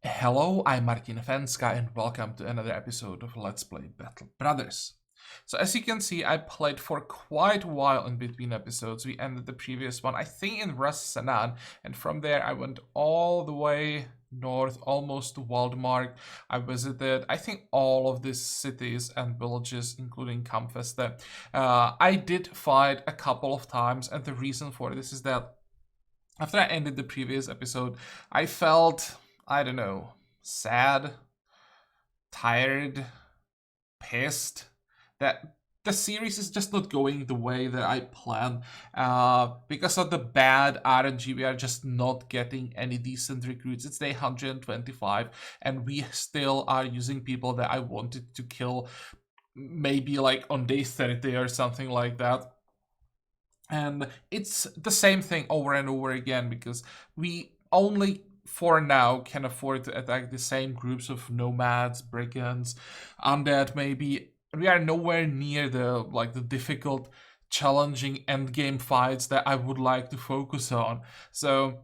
Hello, I'm Martin Fencka and welcome to another episode of Let's Play Battle Brothers. So as you can see, I played for quite a while in between episodes. We ended the previous one, I think, in Ras Sanan, and from there I went all the way north, almost to Waldmark. I visited, I think, all of these cities and villages, including Kampfeste. I did fight a couple of times, and the reason for this is that after I ended the previous episode, I felt, I don't know, sad, tired, pissed that the series is just not going the way that I planned. Because of the bad RNG, we are just not getting any decent recruits. It's day 125, and we still are using people that I wanted to kill maybe like on day 30 or something like that. And it's the same thing over and over again because we only for now can afford to attack the same groups of nomads, brigands, undead maybe. We are nowhere near the difficult, challenging endgame fights that I would like to focus on. So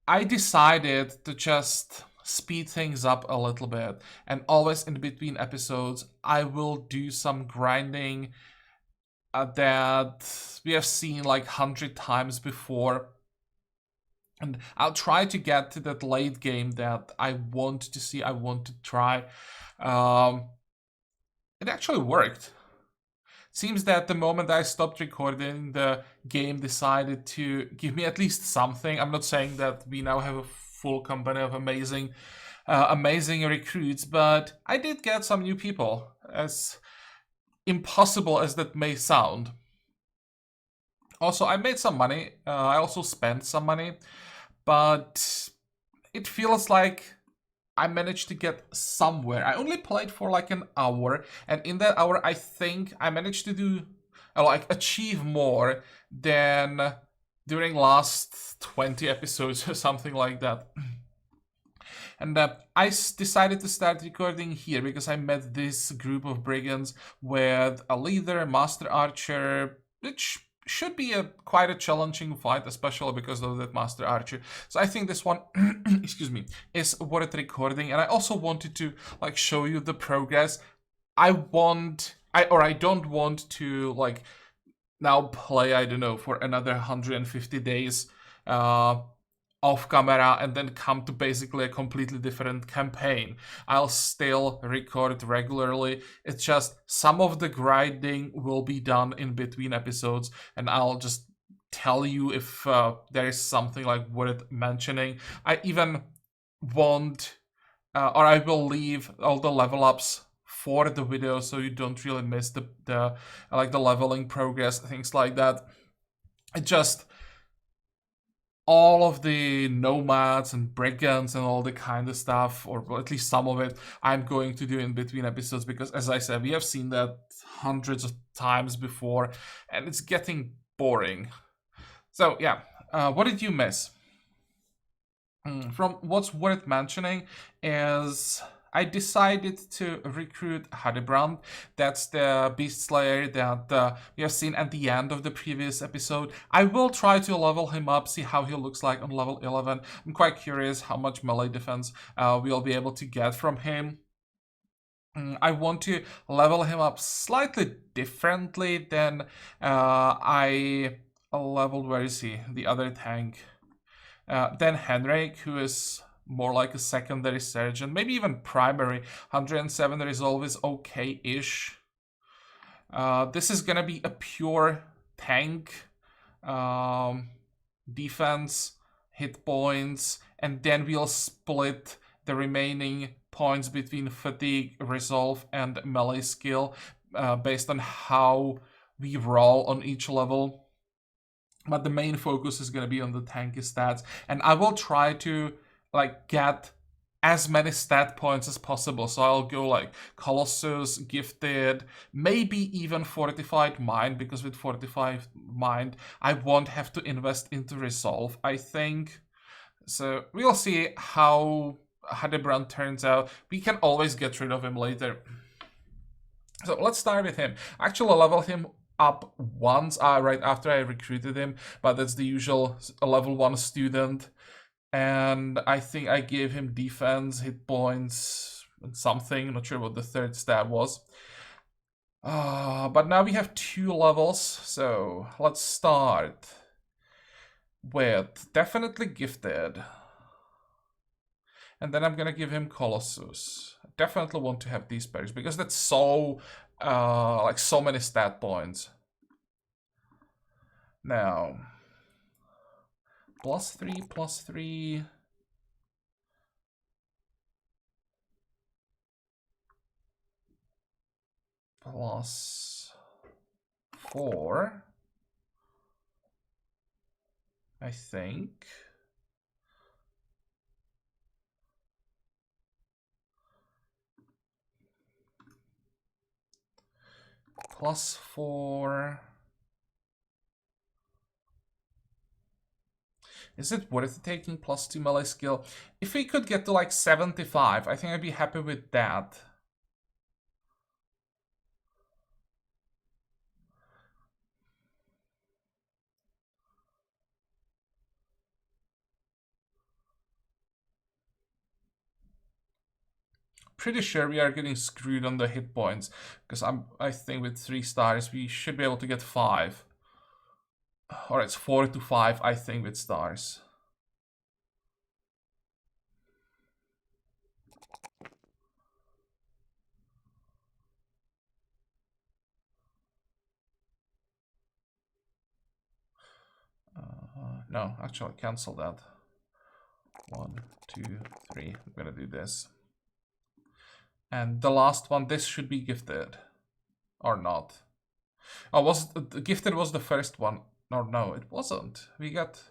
I decided to just speed things up a little bit, and always in between episodes I will do some grinding that we have seen like 100 times before. And I'll try to get to that late game that I want to see, I want to try. It actually worked. Seems that the moment I stopped recording, the game decided to give me at least something. I'm not saying that we now have a full company of amazing recruits, but I did get some new people, as impossible as that may sound. Also, I made some money. I also spent some money, but it feels like I managed to get somewhere. I only played for like an hour, and in that hour, I think I managed to do achieve more than during last 20 episodes or something like that. And I decided to start recording here because I met this group of brigands with a leader, master archer, which should be quite a challenging fight, especially because of that master archer. So I think this one, excuse me, is worth recording. And I also wanted to show you the progress. I don't want to now play, I don't know, for another 150 days off camera and then come to basically a completely different campaign. I'll still record regularly. It's just some of the grinding will be done in between episodes, and I'll just tell you if there is something worth mentioning. I even want or I will leave all the level ups for the video so you don't really miss the leveling progress, things like that. It just all of the nomads and brigands and all the kind of stuff, or at least some of it, I'm going to do in between episodes because, as I said, we have seen that hundreds of times before and it's getting boring. So yeah, what did you miss? From what's worth mentioning is I decided to recruit Hadebrand. That's the beast slayer that we have seen at the end of the previous episode. I will try to level him up, see how he looks like on level 11. I'm quite curious how much melee defense we'll be able to get from him. I want to level him up slightly differently than I leveled, where is he? The other tank. Then Henrik, who is more like a secondary surgeon, maybe even primary. 107 resolve is okay-ish. This is gonna be a pure tank, defense, hit points, and then we'll split the remaining points between fatigue, resolve, and melee skill based on how we roll on each level. But the main focus is gonna be on the tanky stats, and I will try to get as many stat points as possible. So I'll go Colossus, Gifted, maybe even Fortified Mind, because with Fortified Mind, I won't have to invest into Resolve, I think. So we'll see how Hadebrand turns out. We can always get rid of him later. So let's start with him. Actually, I'll level him up once right after I recruited him, but that's the usual level 1 student. And I think I gave him defense, hit points, and something. Not sure what the third stat was. But now we have 2 levels, so let's start with definitely gifted. And then I'm gonna give him Colossus. I definitely want to have these pairs because that's so, like so many stat points. Now, +3, +3. +4, I think. +4. Is it worth taking +2 melee skill? If we could get to like 75, I think I'd be happy with that. Pretty sure we are getting screwed on the hit points because I think with 3 stars we should be able to get 5. Or it's 4 to 5, I think, with stars. No, actually cancel that. 1, 2, 3. I'm gonna do this. And the last one, this should be gifted. Or not. Oh, gifted was the first one. No, it wasn't. We got...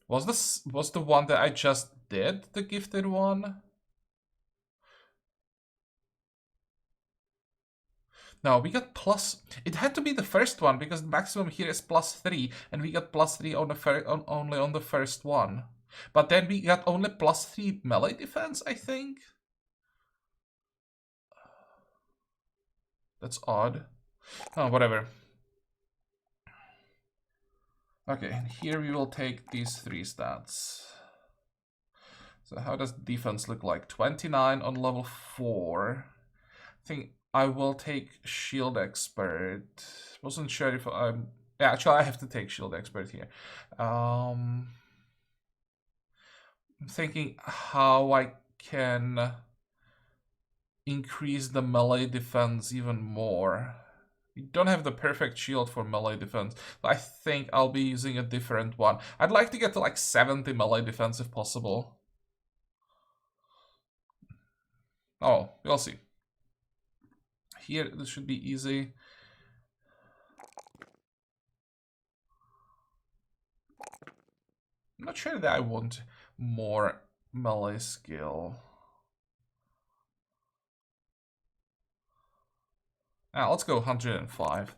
Was the one that I just did the gifted one? No, we got plus... It had to be the first one, because the maximum here is +3, and we got +3 on only on the first one. But then we got only +3 melee defense, I think? That's odd. Oh, whatever. Okay, and here we will take these 3 stats. So how does defense look like? 29 on level 4. I think I will take Shield Expert. Wasn't sure if I'm... Yeah, actually, I have to take Shield Expert here. I'm thinking how I can increase the melee defense even more. We don't have the perfect shield for melee defense, but I think I'll be using a different one. I'd like to get to like 70 melee defense if possible. Oh, we'll see. Here, this should be easy. I'm not sure that I want more melee skill. Let's go 105.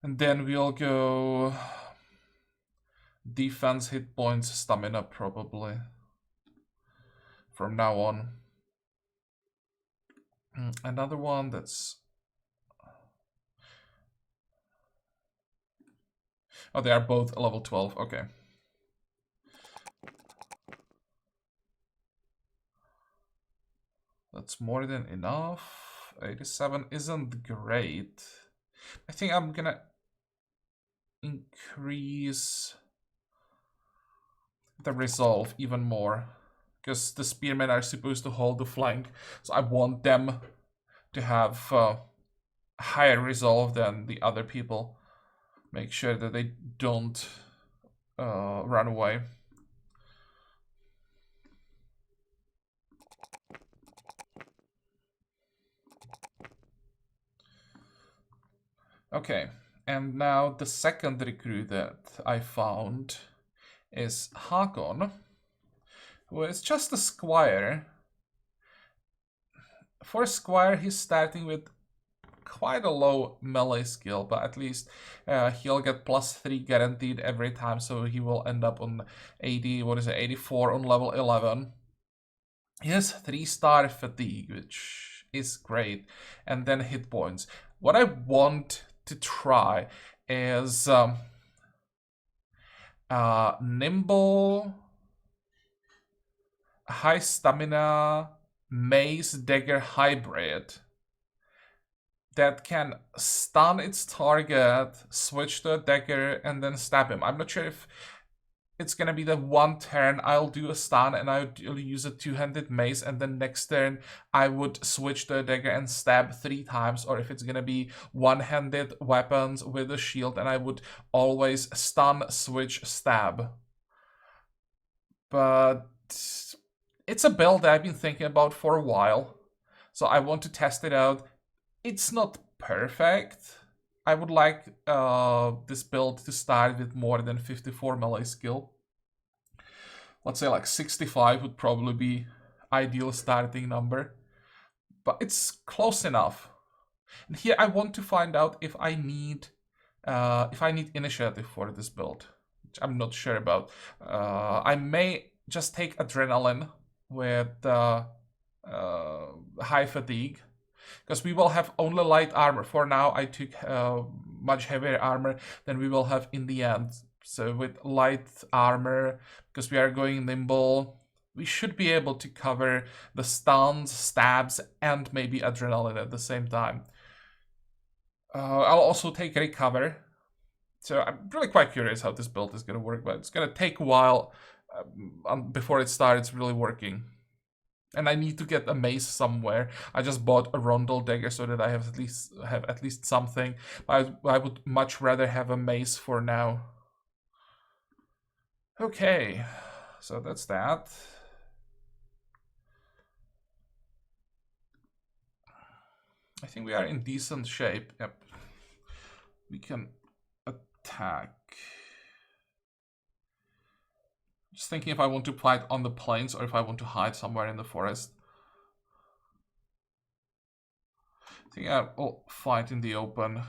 And then we'll go defense, hit points, stamina probably. From now on. Another one that's... Oh, they are both level 12, okay. That's more than enough. 87 isn't great. I think I'm gonna increase the resolve even more, because the spearmen are supposed to hold the flank, so I want them to have higher resolve than the other people. Make sure that they don't run away. Okay, and now the second recruit that I found is Hakon, who is just a squire. For a squire, he's starting with quite a low melee skill, but at least he'll get +3 guaranteed every time, so he will end up on 84 on level 11. He has 3-star fatigue, which is great. And then hit points. What I want to try is nimble, high stamina, mace dagger hybrid that can stun its target, switch to a dagger, and then stab him. I'm not sure if it's gonna be the one turn I'll do a stun and I'll use a two-handed mace, and then next turn I would switch to a dagger and stab 3 times, or if it's gonna be one-handed weapons with a shield and I would always stun, switch, stab. But it's a build that I've been thinking about for a while, so I want to test it out. It's not perfect. I would like this build to start with more than 54 melee skill. Let's say like 65 would probably be ideal starting number. But it's close enough. And here I want to find out if I need initiative for this build, which I'm not sure about. I may just take adrenaline with high fatigue, because we will have only light armor. For now, I took much heavier armor than we will have in the end. So with light armor, because we are going nimble, we should be able to cover the stuns, stabs, and maybe adrenaline at the same time. I'll also take recover. So I'm really quite curious how this build is going to work, but it's going to take a while before it starts really working. And I need to get a mace somewhere. I just bought a rondel dagger so that I have at least something. I would much rather have a mace for now. Okay, so that's that. I think we are in decent shape. Yep. We can attack. Just thinking if I want to fight on the plains or if I want to hide somewhere in the forest. I think I'll fight in the open.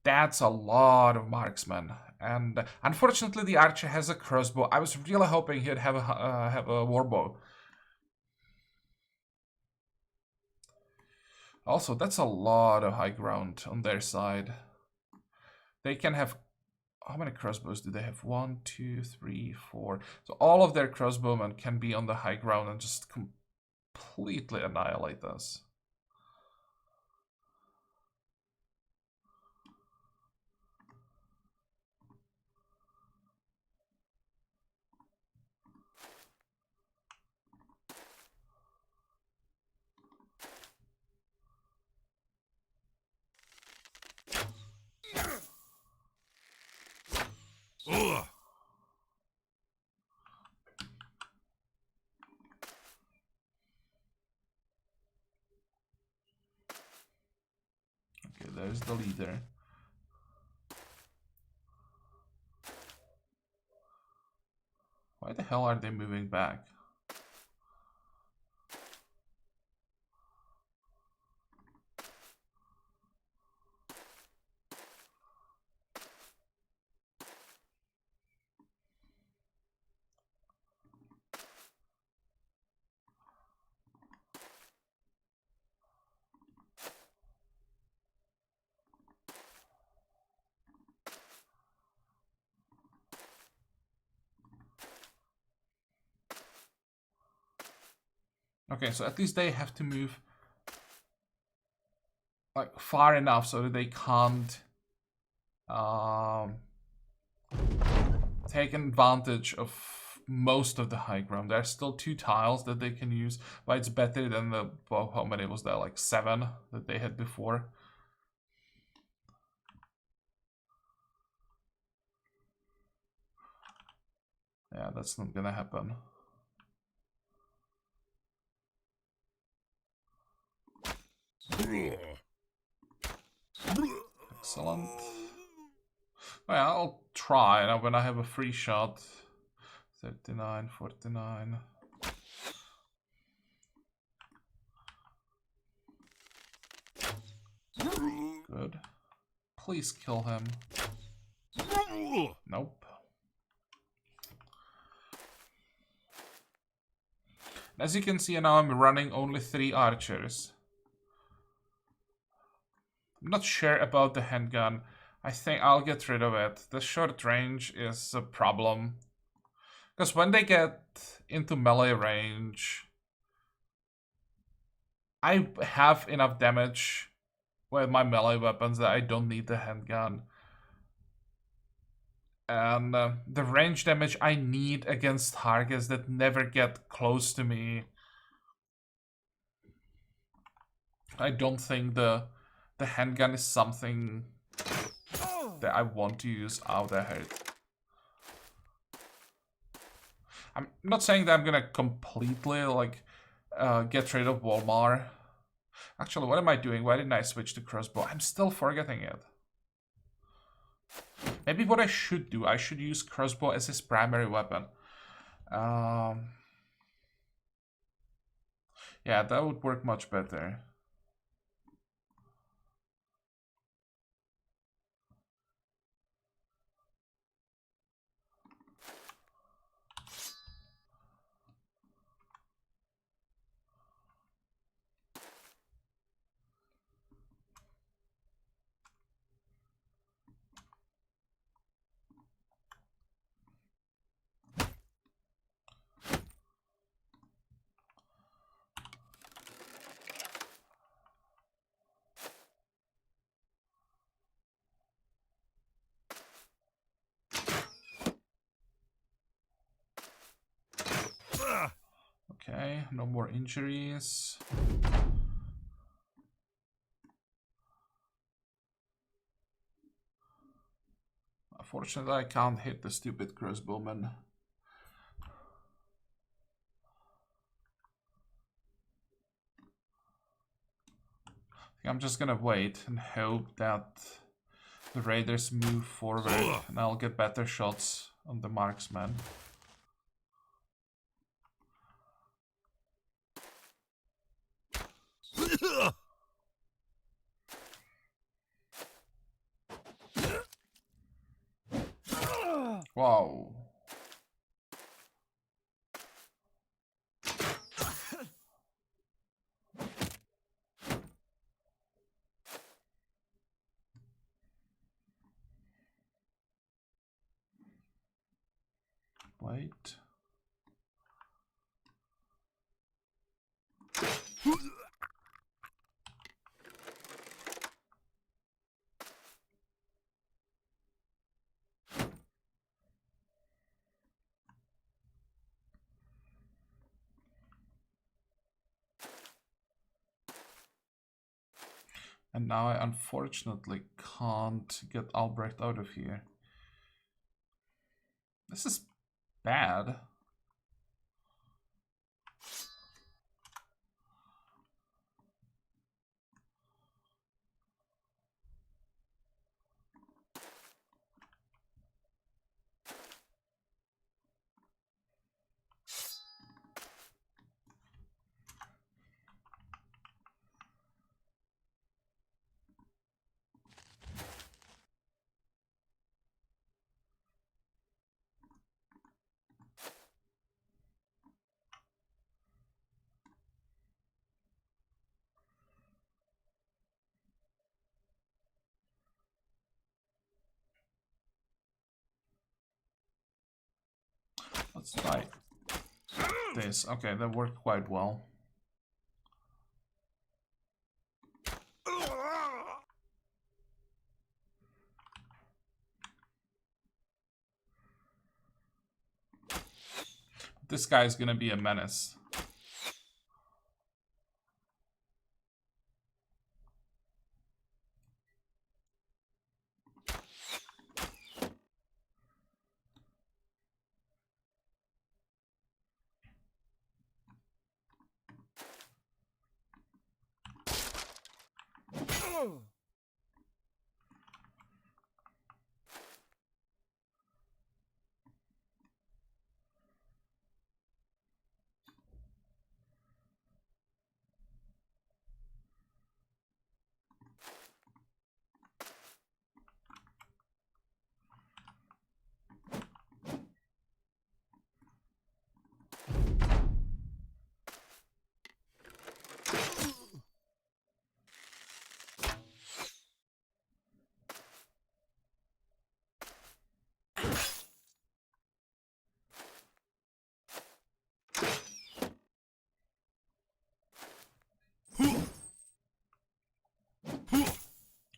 That's a lot of marksmen. And unfortunately the archer has a crossbow. I was really hoping he'd have a warbow. Also, that's a lot of high ground on their side. They can have... How many crossbows do they have? 1, 2, 3, 4. So all of their crossbowmen can be on the high ground and just completely annihilate us. Ugh. Okay, there's the leader. Why the hell are they moving back? Okay, so at least they have to move like far enough so that they can't take advantage of most of the high ground. There are still 2 tiles that they can use, but it's better than the, well, how many was there? Like 7 that they had before. Yeah, that's not gonna happen. Excellent. Well, I'll try now when I have a free shot. 39, 49. Good. Please kill him. Nope. As you can see now, I'm running only 3 archers. I'm not sure about the handgun. I think I'll get rid of it. The short range is a problem. Because when they get into melee range, I have enough damage with my melee weapons that I don't need the handgun. And the range damage I need against targets that never get close to me. I don't think the handgun is something that I want to use. Ow, that hurt. I'm not saying that I'm gonna completely like get rid of Walmart. Actually, what am I doing? Why didn't I switch to crossbow? I'm still forgetting it. Maybe what I should do, I should use crossbow as his primary weapon. Yeah, that would work much better. Okay, no more injuries. Unfortunately, I can't hit the stupid crossbowman. I'm just gonna wait and hope that the raiders move forward and I'll get better shots on the marksman. Wow. Wait. And now I unfortunately can't get Albrecht out of here. This is bad. Let's try this. Okay, that worked quite well. This guy's gonna be a menace.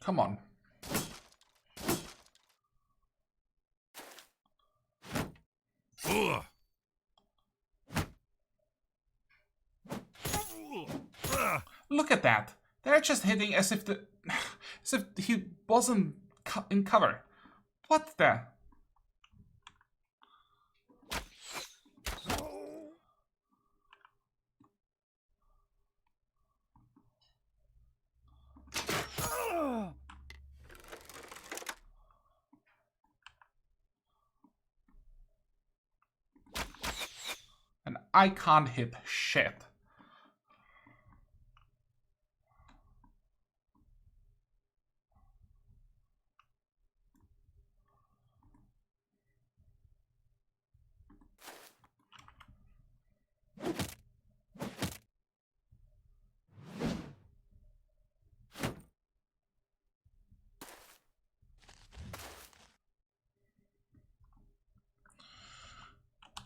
Come on. Look at that. They're just hitting as if as if he wasn't in cover. What the? And I can't hit shit.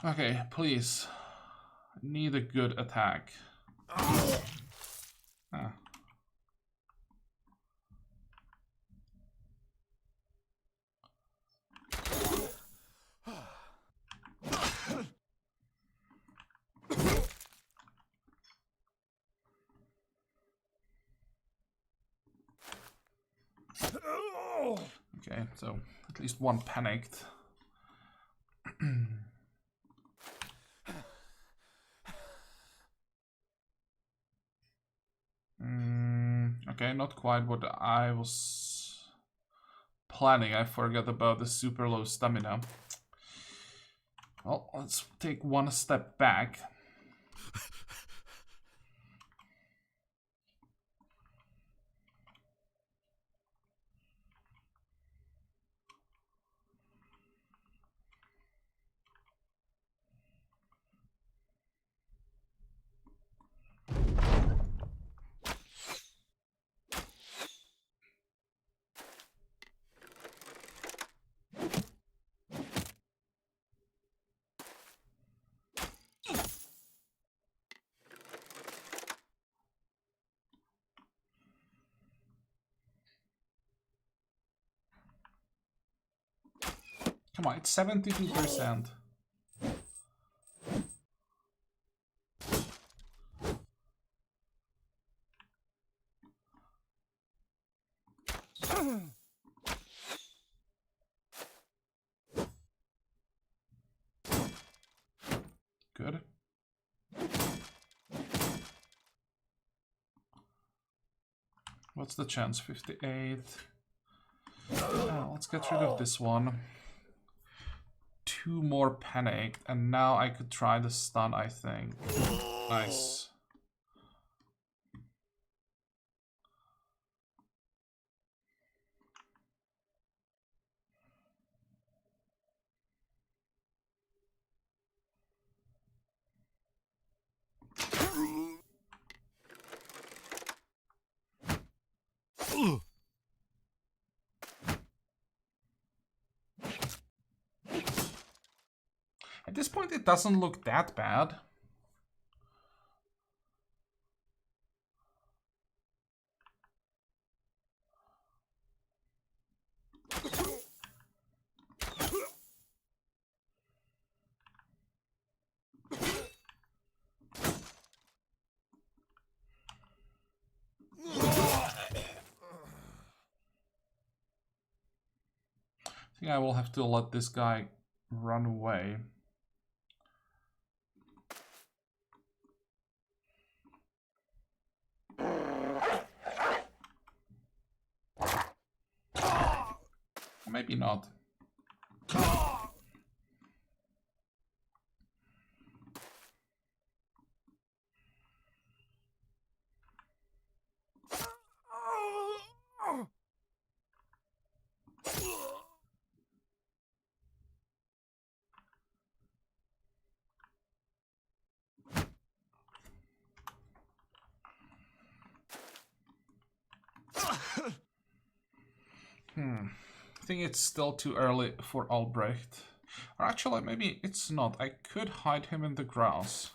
Okay, please. I need a good attack. Ah. Okay, so at least one panicked. Okay, not quite what I was planning. I forgot about the super low stamina. Well, let's take one step back. Come on, it's 72%. Good. What's the chance? 58. Let's get rid of this one. 2 more panicked, and now I could try the stun, I think. Nice. At this point, it doesn't look that bad. I think I will have to let this guy run away. Maybe not. I think it's still too early for Albrecht. Or actually, maybe it's not. I could hide him in the grass.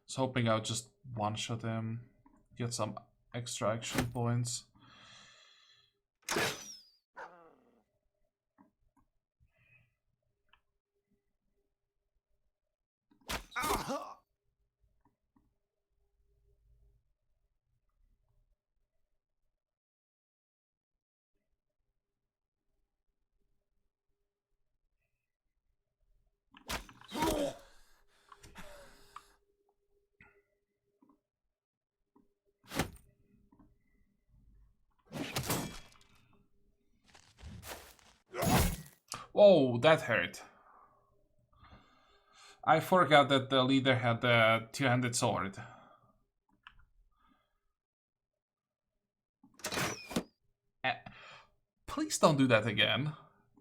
was hoping I would just one-shot him, get some extra action points. Whoa, that hurt. I forgot that the leader had a two-handed sword. Please don't do that again.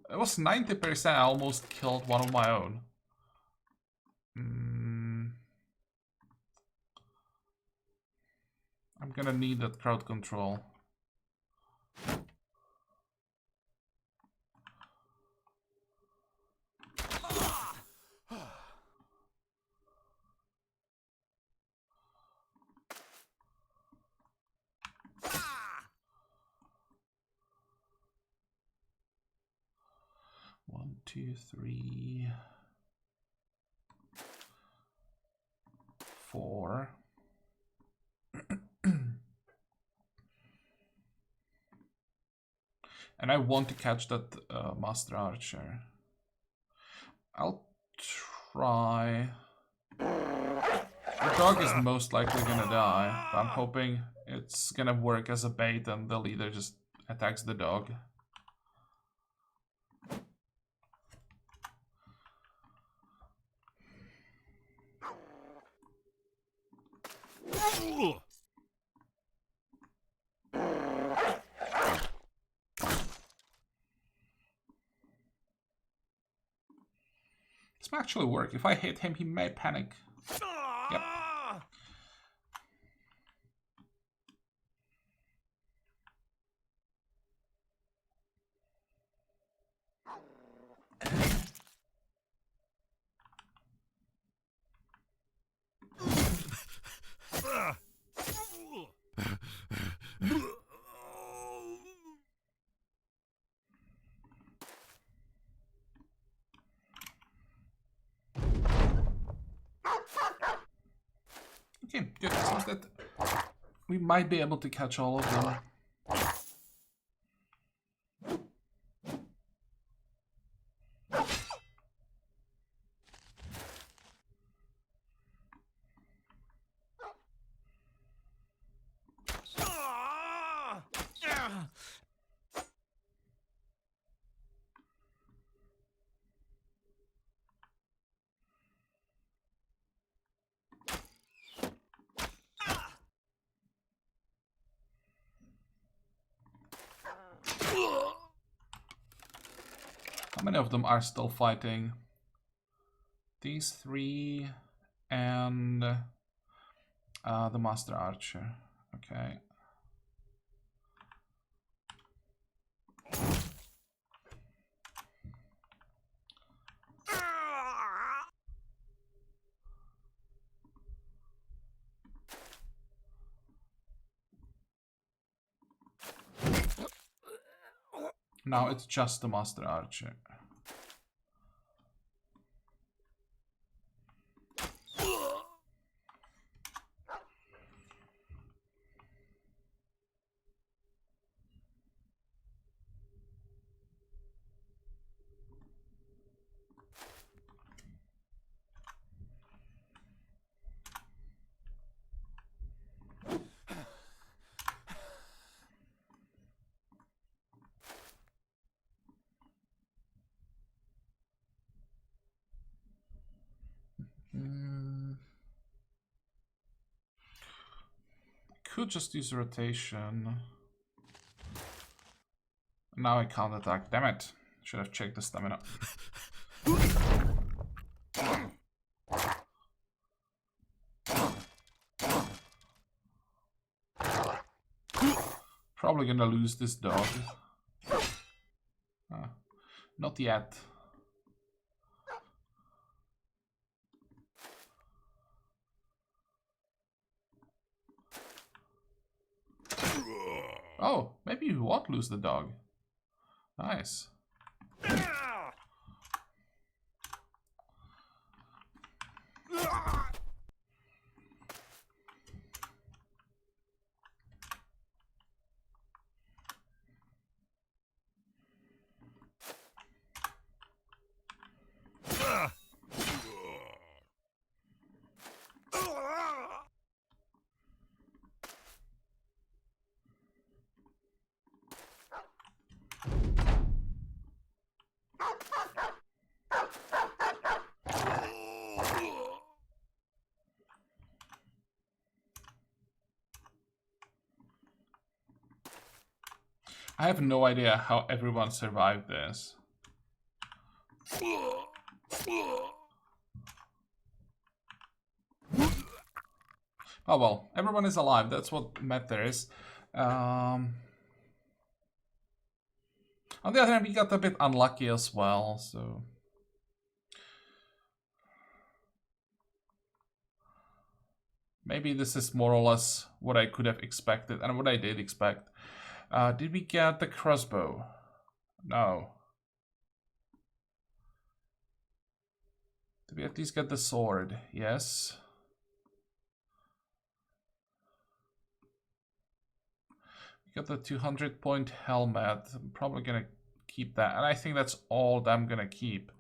It was 90%, I almost killed one of my own. I'm gonna need that crowd control. One, two, three, 4. And I want to catch that master archer. I'll try. The dog is most likely gonna die, but I'm hoping it's gonna work as a bait and the leader just attacks the dog. This might actually work. If I hit him, he may panic. Yep. Okay, good. Seems that we might be able to catch all of them. How many of them are still fighting? These 3 and the master archer. Okay. Now it's just the master archer. Could just use rotation. Now I can't attack. Damn it. Should have checked the stamina. Probably gonna lose this dog. Not yet. what? Lose the dog. Nice. I have no idea how everyone survived this. Oh well, everyone is alive, that's what matters. On the other hand, we got a bit unlucky as well, so... Maybe this is more or less what I could have expected, and what I did expect. Did we get the crossbow? No. Did we at least get the sword? Yes. We got the 200-point helmet. I'm probably gonna keep that, and I think that's all that I'm gonna keep.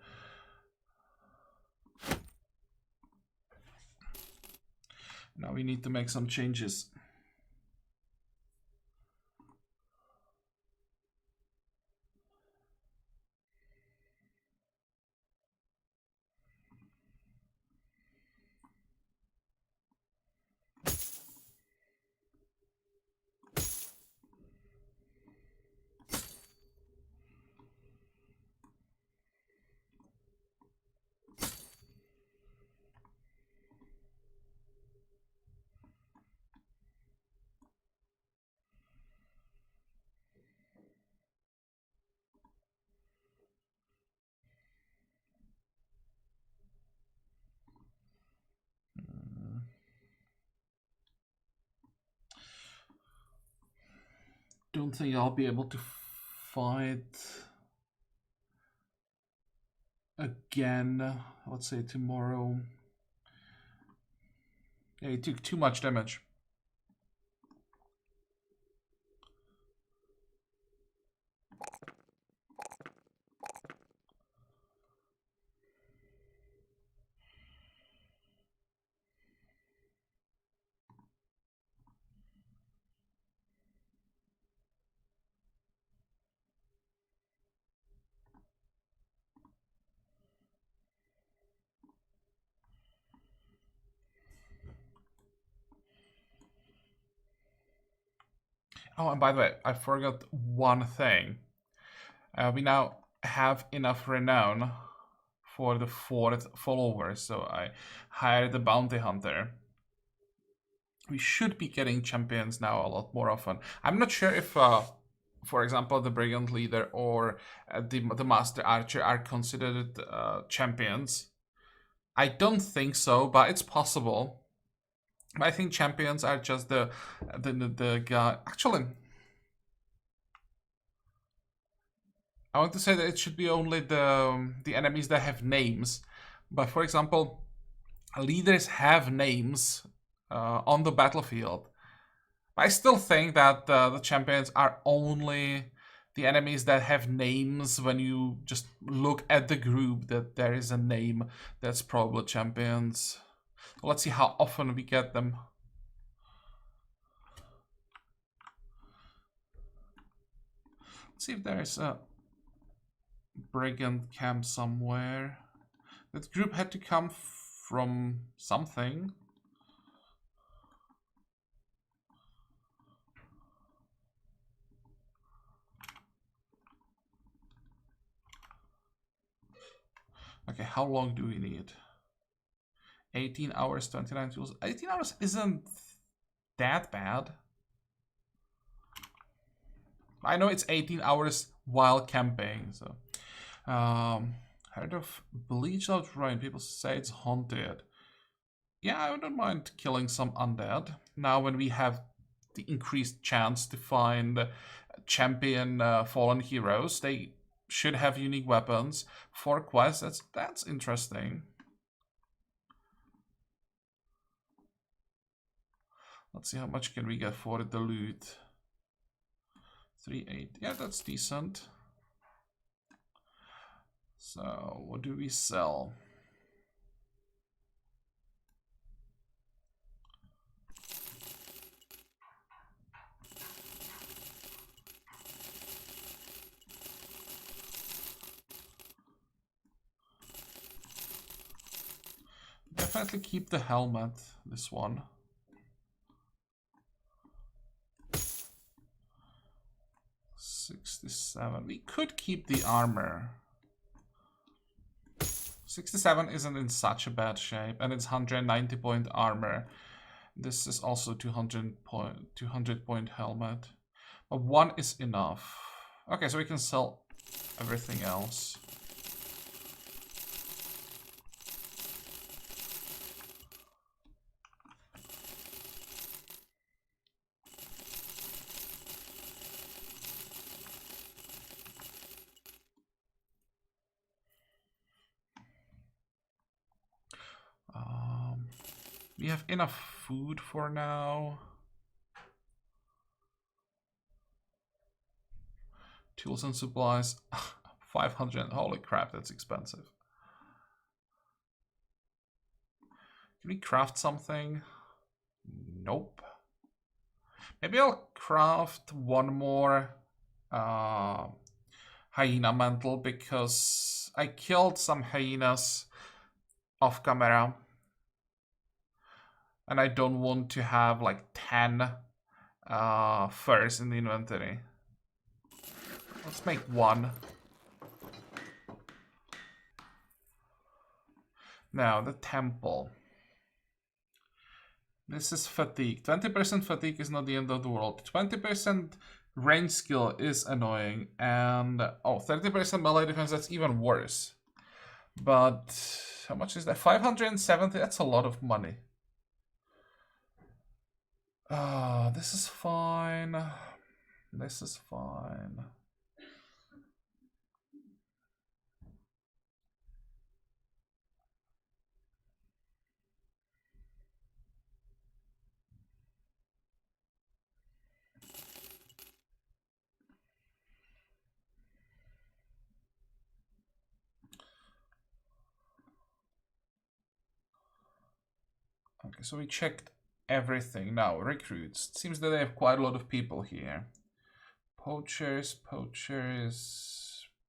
Now we need to make some changes. Don't think I'll be able to fight again, let's say tomorrow. Yeah, he took too much damage. Oh, and by the way, I forgot one thing. We now have enough renown for the 4th follower, so I hired the bounty hunter. We should be getting champions now a lot more often. I'm not sure if, for example, the brigand leader or the master archer are considered champions. I don't think so, but it's possible. But I think champions are just the guy. Actually, I want to say that it should be only the enemies that have names. But for example, leaders have names on the battlefield. I still think that the champions are only the enemies that have names. When you just look at the group, that there is a name, that's probably champions. Let's see how often we get them. Let's see if there's a brigand camp somewhere. That group had to come from something. Okay, how long do we need? 18 hours, 29 tools. 18 hours isn't that bad. I know it's 18 hours while camping, so. Heard of bleached out ruin. People say it's haunted. Yeah, I wouldn't mind killing some undead. Now when we have the increased chance to find champion fallen heroes. They should have unique weapons for quests. That's interesting. Let's see how much can we get for the loot. 3.8. Yeah, that's decent. So what do we sell? Definitely keep the helmet, this one. $67. We could keep the armor. 67 isn't in such a bad shape, and it's 190 point armor. This is also 200 point helmet. But one is enough. Okay, so we can sell everything else. We have enough food for now. Tools and supplies, 500. Holy crap, that's expensive. Can we craft something? Nope. Maybe I'll craft one more hyena mantle, because I killed some hyenas off camera. And I don't want to have like 10 furs in the inventory. Let's make one. Now, the temple. This is fatigue. 20% fatigue is not the end of the world. 20% range skill is annoying. And, oh, 30% melee defense, that's even worse. But, how much is that? 570, that's a lot of money. This is fine. This is fine. Okay, so we checked everything. Now, recruits. It seems that they have quite a lot of people here. Poachers,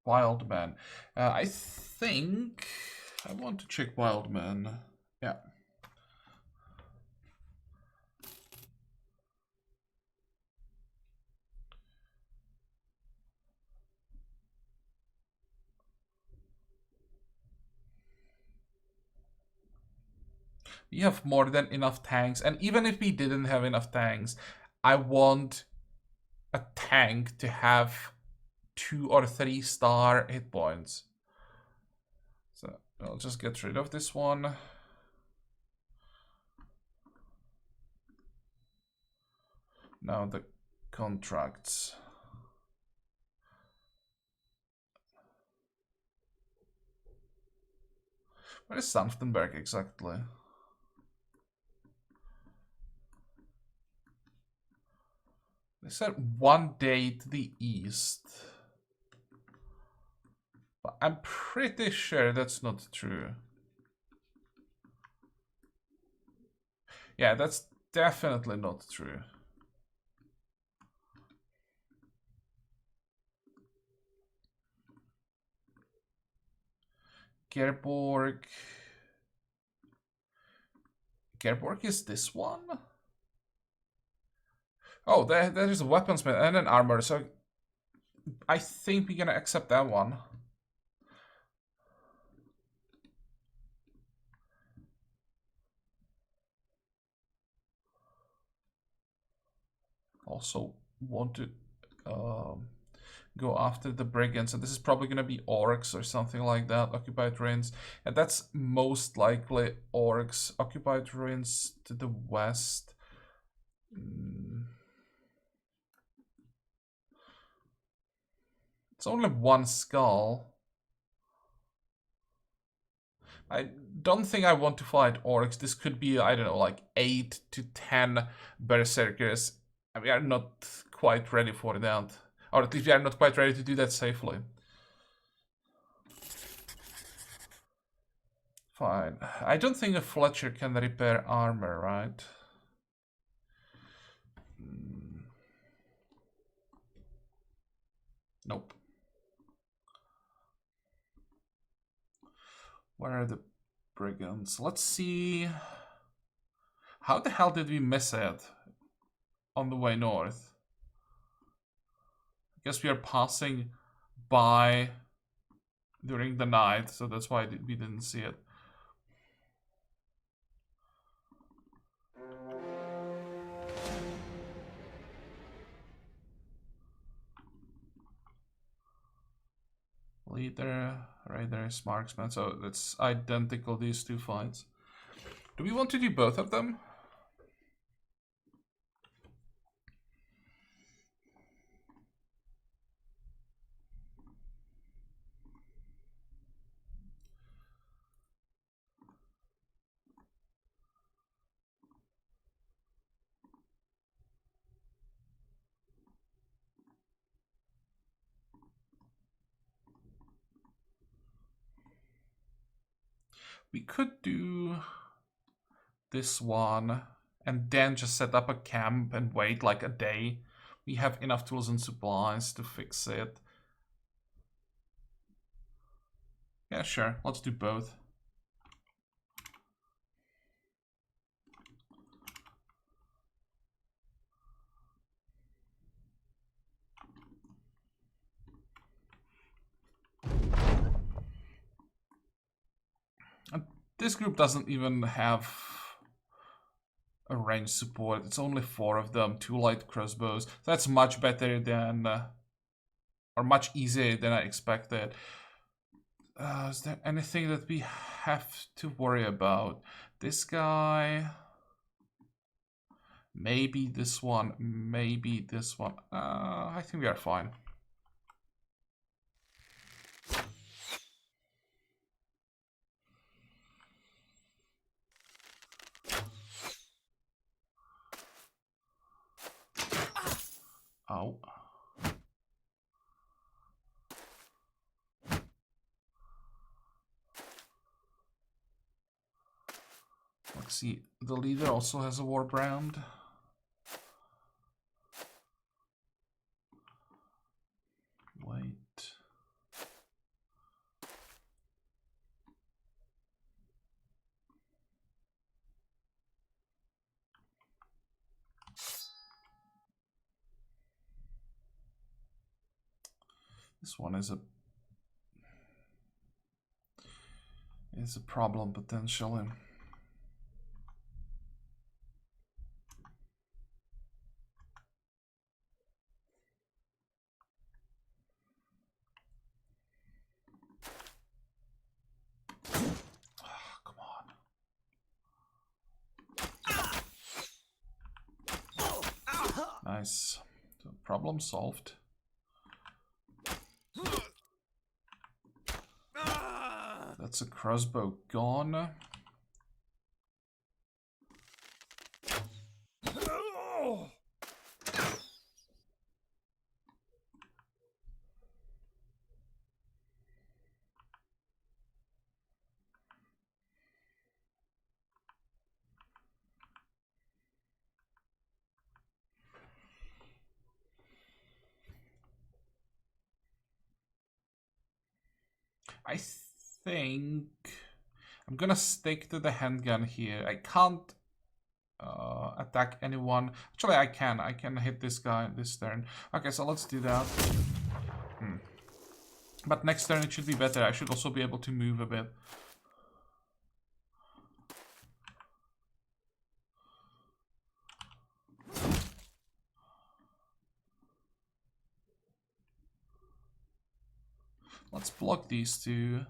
wild men. I think I want to check wild men. Yeah. We have more than enough tanks, and even if we didn't have enough tanks, I want a tank to have 2 or 3 star hit points. So I'll just get rid of this one. Now the contracts. Where is Sanftenberg exactly? They said 1 day to the east. But I'm pretty sure that's not true. Yeah, that's definitely not true. Gerborg. Gerborg is this one? Oh, there is a weaponsmith and an armor, so I think we're gonna accept that one. Also want to go after the brigands, and this is probably gonna be orcs or something like that. Occupied ruins, and that's most likely orcs. Occupied ruins to the west. It's only one skull. I don't think I want to fight orcs. This could be, I don't know, like 8 to 10 berserkers. And we are not quite ready for that. Or at least we are not quite ready to do that safely. Fine. I don't think a Fletcher can repair armor, right? Nope. Where are the brigands? Let's see. How the hell did we miss it on the way north? I guess we are passing by during the night, so that's why we didn't see it. Leader, raiders, marksman. So it's identical, these two fights. Do we want to do both of them? We could do this one and then just set up a camp and wait like a day. We have enough tools and supplies to fix it. Yeah, sure. Let's do both. And this group doesn't even have a range support. It's only 4 of them, 2 light crossbows. That's much better than, or much easier than I expected. Is there anything that we have to worry about? This guy, maybe this one, maybe this one. I think we are fine. Oh. Let's see. The leader also has a war brand. Wait. This one is a problem potentially. Come on. Nice. So problem solved. That's a crossbow gone. I think I'm gonna stick to the handgun here. I can't attack anyone. Actually, I can. I can hit this guy this turn. Okay, so let's do that. But next turn it should be better. I should also be able to move a bit. Let's block these two.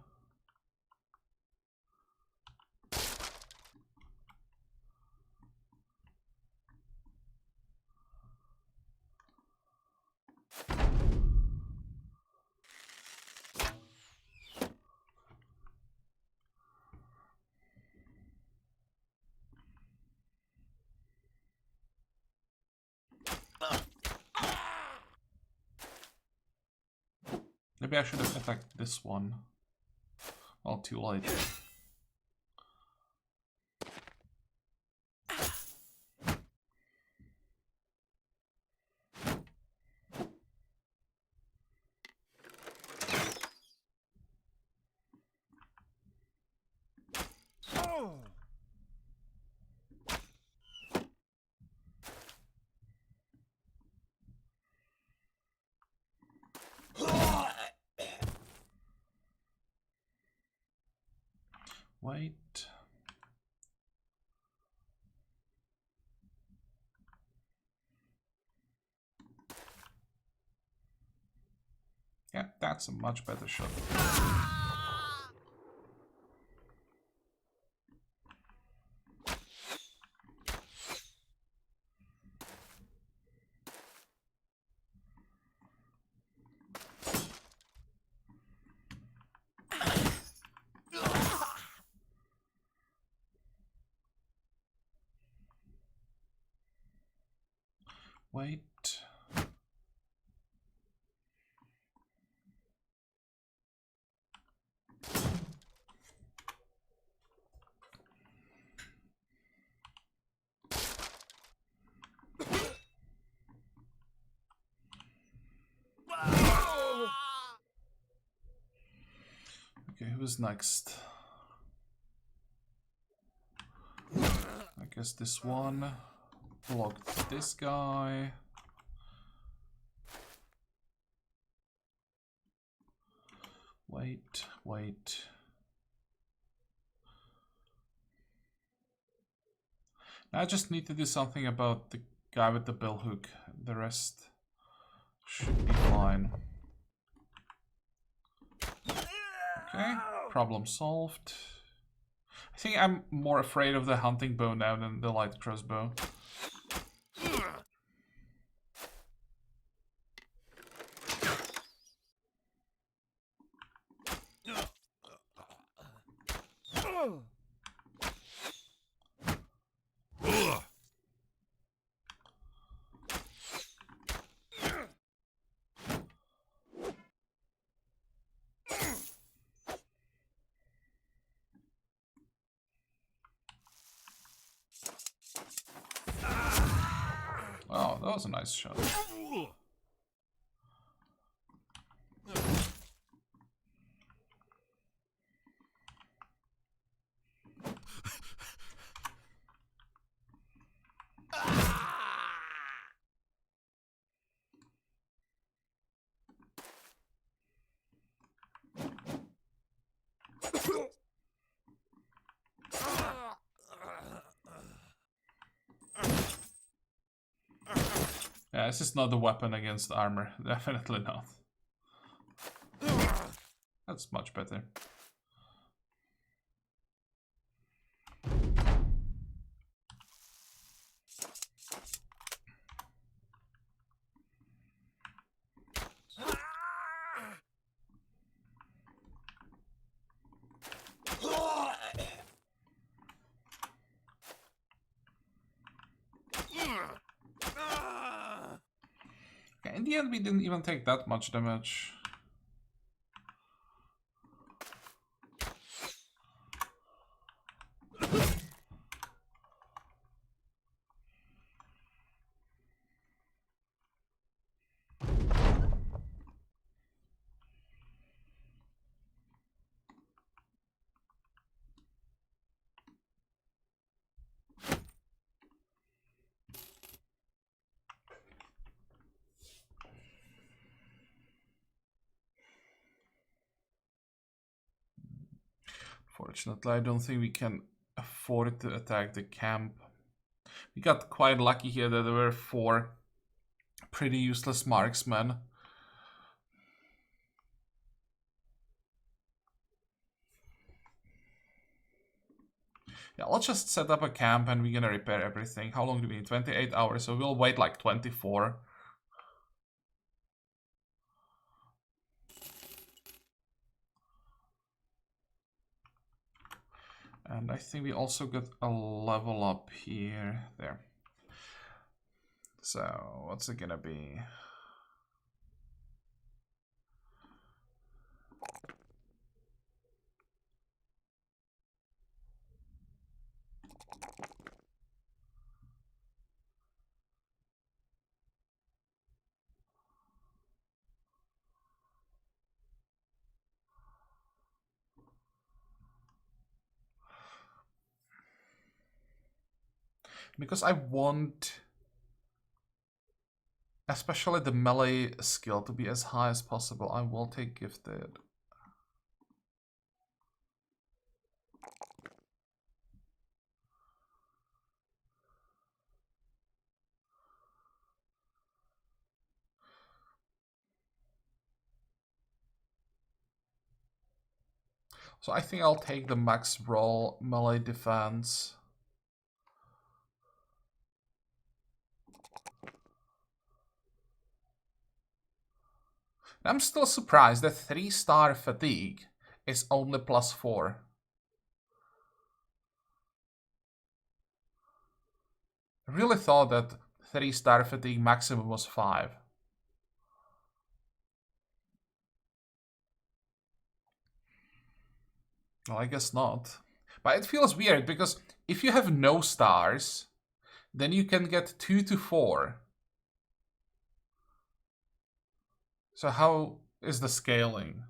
Maybe I should have attacked this one. Well, too late. Wait. Yeah, that's a much better shot. Wait. Okay, who's next? I guess this one. Blocked this guy. Wait, wait. I just need to do something about the guy with the billhook. The rest should be fine. Okay, problem solved. I think I'm more afraid of the hunting bow now than the light crossbow. Oh, that was a nice shot. Yeah, this is not a weapon against armor. Definitely not. That's much better. In the end, we didn't even take that much damage. Fortunately, I don't think we can afford to attack the camp. We got quite lucky here that there were 4 pretty useless marksmen. Yeah, let's just set up a camp and we're gonna repair everything. How long do we need? 28 hours, so we'll wait like 24. And I think we also got a level up here. There. So, what's it gonna be? Because I want especially the melee skill to be as high as possible, I will take gifted. So I think I'll take the max roll melee defense. I'm still surprised that 3-star fatigue is only +4. I really thought that 3-star fatigue maximum was 5. Well, I guess not. But it feels weird because if you have no stars, then you can get 2 to 4. So how is the scaling?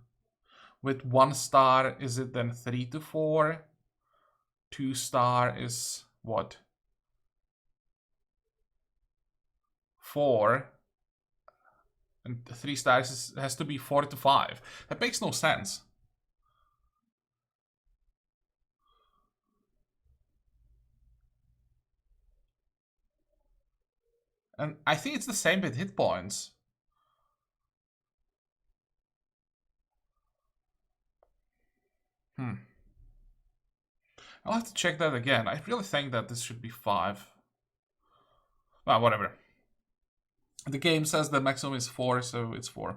With 1 star, is it then 3 to 4? 2 star is what? 4. And 3 stars has to be 4 to 5. That makes no sense. And I think it's the same with hit points. I'll have to check that again. I really think that this should be 5. Well, whatever. The game says the maximum is 4, so it's 4.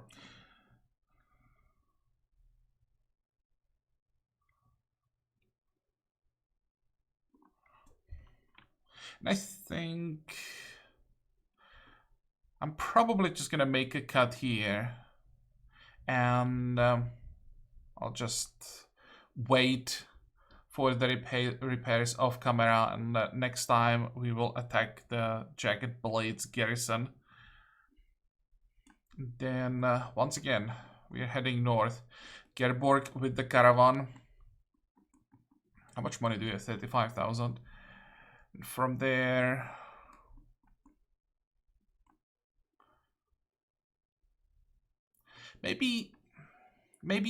And I think I'm probably just gonna make a cut here. And I'll just wait for the repairs off camera, and next time we will attack the Jagged Blades garrison. Then once again we are heading north. Gerborg with the caravan. How much money do you have? 35,000. From there, maybe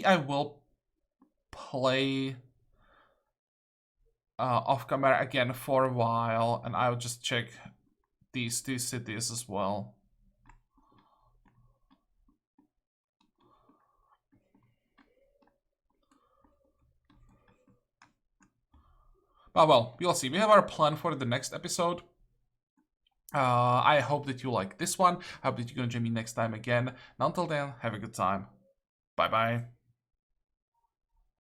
I will play off camera again for a while, and I'll just check these 2 cities as well. Well, we'll see. We have our plan for the next episode. I hope that you like this one. I hope that you're gonna join me next time again. And until then, have a good time. Bye bye.